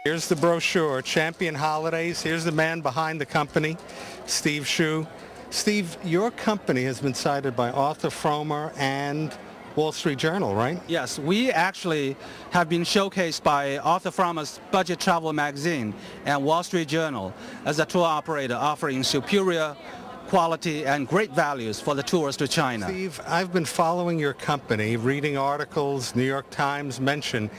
Here's the brochure, Champion Holidays. Here's the man behind the company, Steve Hsu. Steve, your company has been cited by Arthur Fromer and Wall Street Journal, right? Yes, we actually have been showcased by Arthur Fromer's Budget Travel magazine and Wall Street Journal as a tour operator offering superior quality and great values for the tours to China. Steve, I've been following your company, reading articles, New York Times mention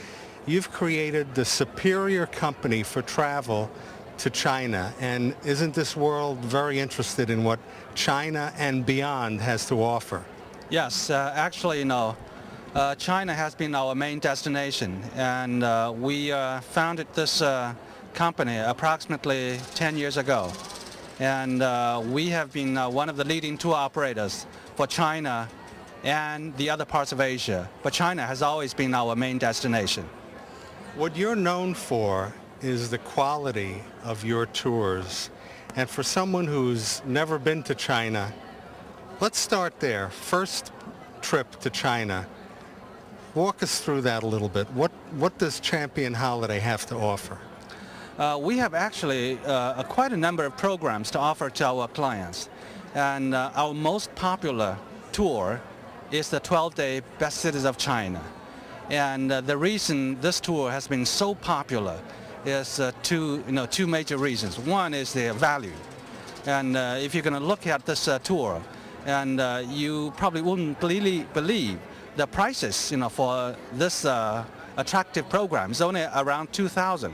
you've created the superior company for travel to China. And isn't this world very interested in what China and beyond has to offer? Yes, actually, China has been our main destination, and we founded this company approximately 10 years ago. And we have been one of the leading tour operators for China and the other parts of Asia. But China has always been our main destination. What you're known for is the quality of your tours. And for someone who's never been to China, let's start there. First trip to China. Walk us through that a little bit. What does Champion Holiday have to offer? We have actually quite a number of programs to offer to our clients. And our most popular tour is the 12-day Best Cities of China. And the reason this tour has been so popular is two major reasons. One is the value. And if you're going to look at this tour, and you probably wouldn't really believe the prices for this attractive program is only around 2,000,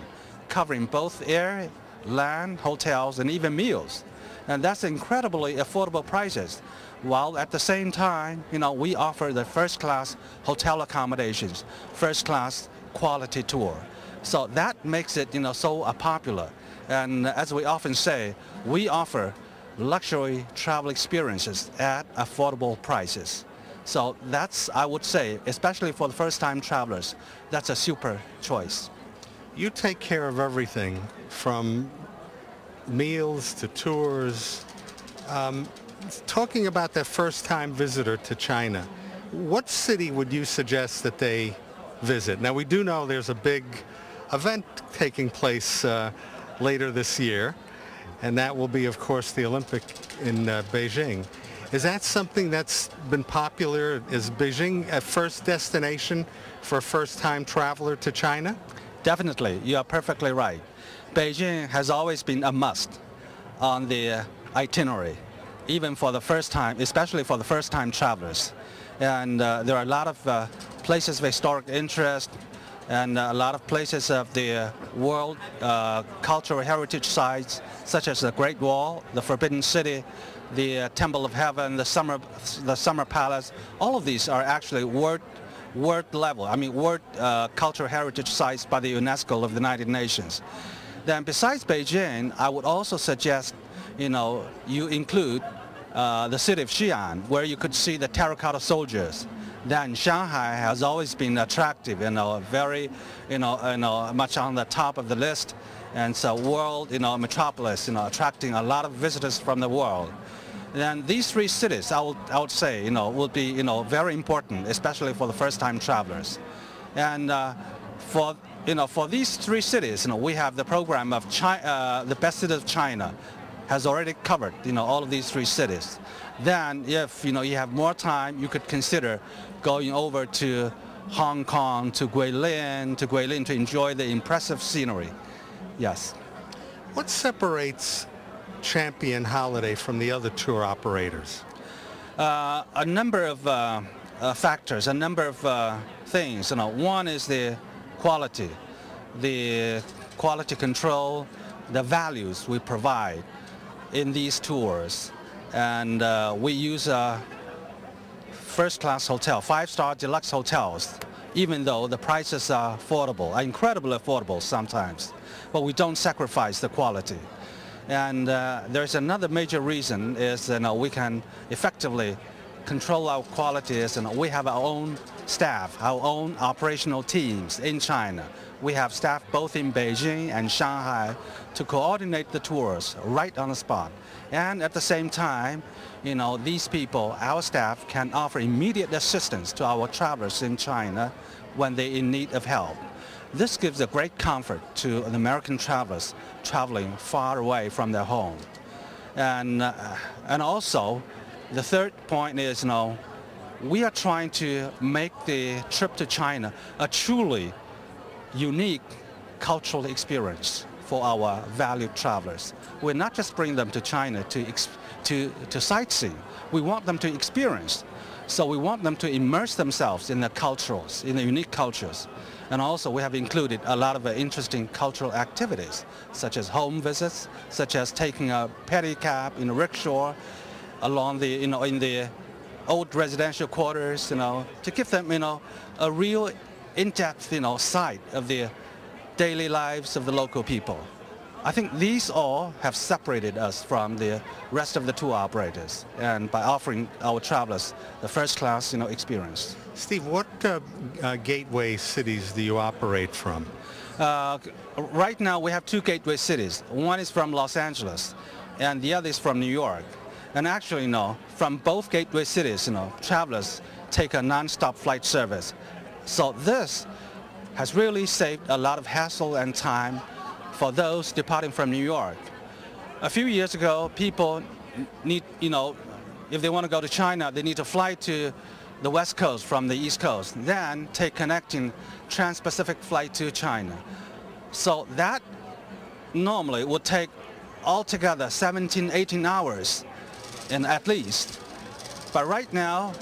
covering both air, land, hotels, and even meals. And that's incredibly affordable prices, while at the same time, we offer the first-class hotel accommodations, first-class quality tour. So that makes it, so popular. And as we often say, we offer luxury travel experiences at affordable prices. So that's, I would say, especially for the first-time travelers, that's a super choice. You take care of everything from meals to tours. Talking about that first-time visitor to China, what city would you suggest that they visit? Now, we do know there's a big event taking place later this year, and that will be, of course, the Olympic in Beijing. Is that something that's been popular? Is Beijing a first destination for a first-time traveler to China? Definitely, you are perfectly right. Beijing has always been a must on the itinerary, even for the first time, especially for the first-time travelers. And there are a lot of places of historic interest and a lot of places of the world cultural heritage sites, such as the Great Wall, the Forbidden City, the Temple of Heaven, the Summer Palace. All of these are actually world cultural heritage sites by the UNESCO of the United Nations. Then besides Beijing, I would also suggest, you include the city of Xi'an, where you could see the terracotta soldiers. Then Shanghai has always been attractive, very, much on the top of the list, and so world, metropolis, attracting a lot of visitors from the world. Then these three cities, I would say, will be, very important, especially for the first-time travelers. And for these three cities, we have the program of the Best Cities of China has already covered, all of these three cities. Then, if you have more time, you could consider going over to Hong Kong, to Guilin to enjoy the impressive scenery. Yes. What separates Champion Holiday from the other tour operators? A number of factors, a number of things. One is the quality control, the values we provide in these tours. And we use first-class hotel, 5-star deluxe hotels, even though the prices are affordable, incredibly affordable sometimes. But we don't sacrifice the quality. And there's another major reason is we can effectively control our quality is we have our own staff, our own operational teams in China. We have staff both in Beijing and Shanghai to coordinate the tours right on the spot. And at the same time, these people, our staff, can offer immediate assistance to our travelers in China when they're in need of help. This gives a great comfort to the American travelers traveling far away from their home. And also, the third point is, we are trying to make the trip to China a truly unique cultural experience for our valued travelers. We're not just bringing them to China to sightsee. We want them to experience. So we want them to immerse themselves in the unique cultures. And also we have included a lot of interesting cultural activities, such as home visits, such as taking a pedicab in a rickshaw along the, in the old residential quarters, to give them, a real in-depth, sight of the daily lives of the local people. I think these all have separated us from the rest of the tour operators, and by offering our travelers the first-class, experience. Steve, what gateway cities do you operate from? Right now we have two gateway cities. One is from Los Angeles, and the other is from New York. And actually, from both gateway cities, travelers take a non-stop flight service. So this has really saved a lot of hassle and time for those departing from New York. A few years ago, people need, if they want to go to China, they need to fly to the West Coast from the East Coast, then take connecting trans-Pacific flight to China. So that normally would take altogether 17, 18 hours, and at least. But right now,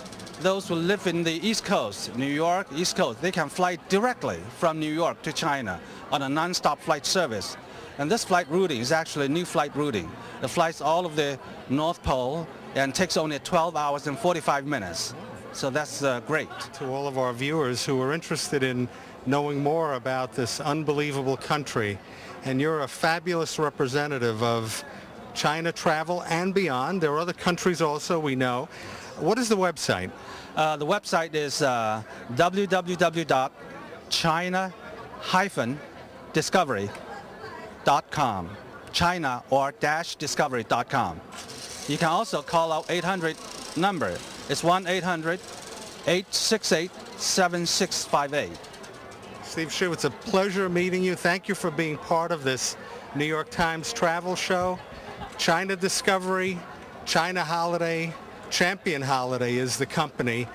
those who live in the East Coast, New York, East Coast, they can fly directly from New York to China on a non-stop flight service. And this flight routing is actually a new flight routing. It flies all of the North Pole and takes only 12 hours and 45 minutes. So that's great. To all of our viewers who are interested in knowing more about this unbelievable country, and you're a fabulous representative of China travel and beyond. There are other countries also, we know. What is the website? The website is www.china-discovery.com. China or -discovery.com. You can also call our 800 number. It's 1-800-868-7658. Steve Hsu, it's a pleasure meeting you. Thank you for being part of this New York Times travel show. China Discovery, China Holiday, Champion Holiday is the company.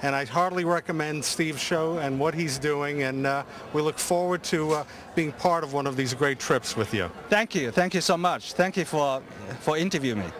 And I heartily recommend Steve's show and what he's doing, and we look forward to being part of one of these great trips with you. Thank you. Thank you so much. Thank you for interviewing me.